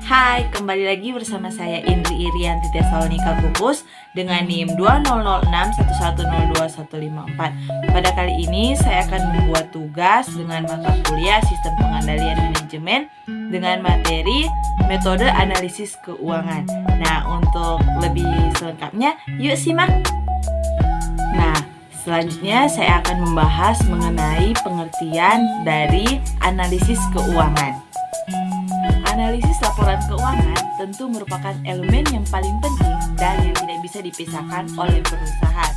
Hai, kembali lagi bersama saya Indri Irianti Tesalonika Kupus dengan NIM 200611021154. Pada kali ini saya akan membuat tugas dengan mata kuliah Sistem Pengendalian Manajemen dengan materi Metode Analisis Keuangan. Nah, untuk lebih selengkapnya, yuk simak. Nah, selanjutnya saya akan membahas mengenai pengertian dari analisis keuangan. Analisis laporan keuangan tentu merupakan elemen yang paling penting dan yang tidak bisa dipisahkan oleh perusahaan.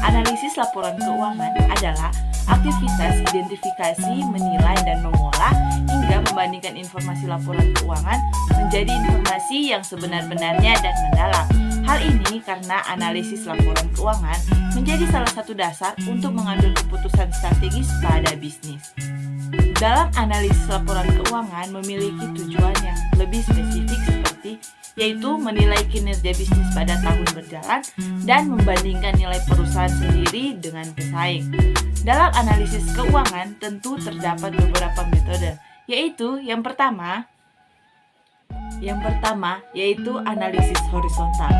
Analisis laporan keuangan adalah aktivitas identifikasi, menilai, dan mengolah hingga membandingkan informasi laporan keuangan menjadi informasi yang sebenar-benarnya dan mendalam. Hal ini karena analisis laporan keuangan menjadi salah satu dasar untuk mengambil keputusan strategis pada bisnis. Dalam analisis laporan keuangan memiliki tujuan yang lebih spesifik seperti yaitu menilai kinerja bisnis pada tahun berjalan dan membandingkan nilai perusahaan sendiri dengan pesaing. Dalam analisis keuangan tentu terdapat beberapa metode, yaitu yang pertama yaitu analisis horizontal.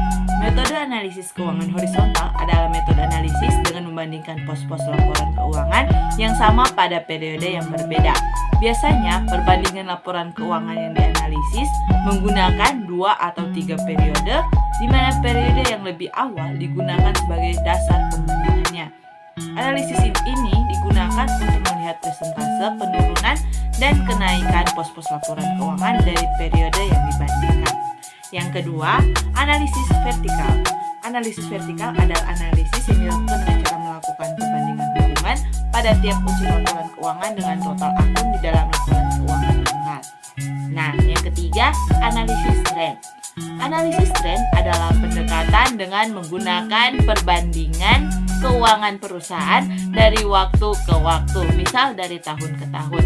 Metode analisis keuangan horizontal adalah metode analisis dengan membandingkan pos-pos laporan keuangan yang sama pada periode yang berbeda. Biasanya, perbandingan laporan keuangan yang dianalisis menggunakan 2 atau 3 periode, di mana periode yang lebih awal digunakan sebagai dasar pembandingannya. Analisis ini digunakan untuk melihat persentase penurunan dan kenaikan pos-pos laporan keuangan dari periode yang dibandingkan. Yang kedua, analisis vertikal. Analisis vertikal adalah analisis yang dilakukan dengan cara melakukan perbandingan hubungan pada tiap unsur laporan keuangan dengan total akun di dalam laporan keuangan tunggal. Nah, yang ketiga, analisis tren. Analisis tren adalah pendekatan dengan menggunakan perbandingan keuangan perusahaan dari waktu ke waktu, misal dari tahun ke tahun.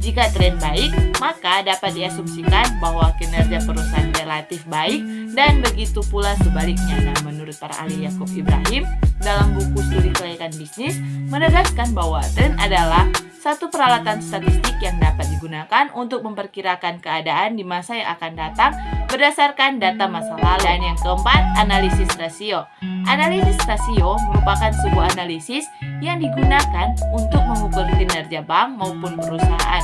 Jika tren baik, maka dapat diasumsikan bahwa kinerja perusahaan relatif baik dan begitu pula sebaliknya. Nah, menurut para ahli Yakub Ibrahim dalam buku Studi Kelayakan Bisnis menegaskan bahwa tren adalah satu peralatan statistik yang dapat digunakan untuk memperkirakan keadaan di masa yang akan datang berdasarkan data masa lalu. Dan yang keempat, analisis rasio. Analisis rasio merupakan sebuah analisis yang digunakan untuk mengukur kinerja bank maupun perusahaan.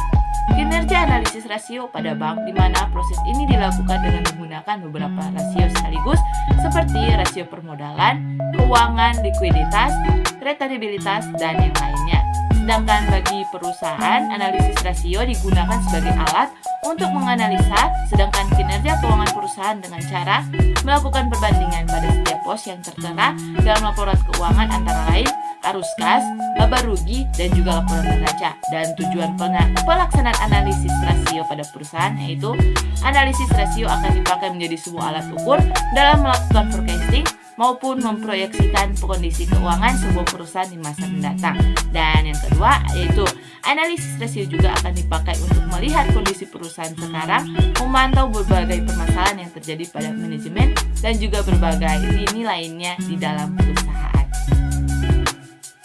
Kinerja analisis rasio pada bank di mana proses ini dilakukan dengan menggunakan beberapa rasio sekaligus seperti rasio permodalan, keuangan, likuiditas, retenibilitas, dan yang lainnya. Sedangkan bagi perusahaan, analisis rasio digunakan sebagai alat untuk menganalisa sedangkan kinerja keuangan perusahaan dengan cara melakukan perbandingan pada setiap pos yang tertera dalam laporan keuangan antara lain arus kas, laba rugi, dan juga laporan neraca. Dan tujuan pelaksanaan analisis rasio pada perusahaan yaitu analisis rasio akan dipakai menjadi sebuah alat ukur dalam melakukan forecasting maupun memproyeksikan kondisi keuangan sebuah perusahaan di masa mendatang. Dan yang kedua yaitu analisis rasio juga akan dipakai untuk melihat kondisi perusahaan sekarang, memantau berbagai permasalahan yang terjadi pada manajemen dan juga berbagai lini lainnya di dalam perusahaan.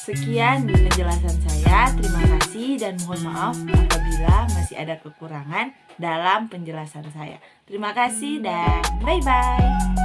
Sekian penjelasan saya, terima kasih dan mohon maaf apabila masih ada kekurangan dalam penjelasan saya. Terima kasih dan bye-bye.